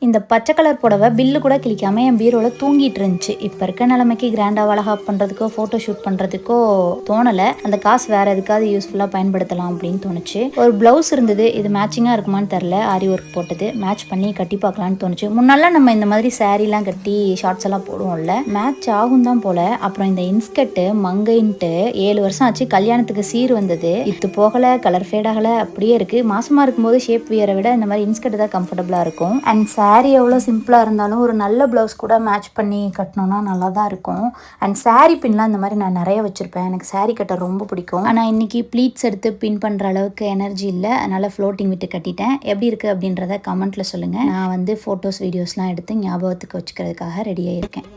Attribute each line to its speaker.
Speaker 1: இந்த பச்சை கலர் புடவை பில்லு கூட கிளிக்காமல் என் பீரோவில் தூங்கிட்டு இருந்துச்சு. இப்போ இருக்க நிலைமைக்கு கிராண்டாக அழகா பண்ணுறதுக்கோ ஃபோட்டோ ஷூட் பண்ணுறதுக்கோ தோணலை. அந்த காசு வேறு எதுக்காவது யூஸ்ஃபுல்லாக பயன்படுத்தலாம் அப்படின்னு தோணுச்சு. ஒரு ப்ளவுஸ் இருந்தது, இது மேட்சிங்காக இருக்குமான்னு தெரில, ஆரி ஒர்க் போட்டது மேட்ச் பண்ணி கட்டி பார்க்கலான்னு தோணுச்சு. முன்னாலாம் நம்ம இந்த மாதிரி சாரீலாம் கட்டி ஷார்ட்ஸ் எல்லாம் போடுவோம்ல, மேட்ச் ஆகும் தான் போல். அப்புறம் இந்த இன்ஸ்கர்ட்டு மங்கைன்ட்டு 7 வருஷம் ஆச்சு, கல்யாணத்துக்கு சீர் வந்தது, இது போகலை, கலர் ஃபேட் ஆகலை, அப்படியே இருக்குது. மாசமாக இருக்கும்போது ஷேப் வியரை விட இந்த மாதிரி இன்ஸ்கர்ட் தான் கம்ஃபர்டபுளாக இருக்கும். அண்ட் சாரீ எவ்வளோ சிம்பிளாக இருந்தாலும் ஒரு நல்ல ப்ளவுஸ் கூட மேட்ச் பண்ணி கட்டணும்னா நல்லா தான் இருக்கும். அண்ட் சாரீ பின்லாம் இந்த மாதிரி நான் நிறைய வச்சுருப்பேன். எனக்கு சாரீ கட்ட ரொம்ப பிடிக்கும். ஆனால் இன்றைக்கி ப்ளீட்ஸ் எடுத்து பின் பண்ணுற அளவுக்கு எனர்ஜி இல்லை, அதனால் ஃப்ளோட்டிங் விட்டு கட்டிட்டேன். எப்படி இருக்குது அப்படின்றத கமெண்ட்டில் சொல்லுங்கள். நான் வந்து ஃபோட்டோஸ் வீடியோஸ்லாம் எடுத்து ஞாபகத்துக்கு வச்சுக்கிறதுக்காக ரெடியாக இருக்கேன்.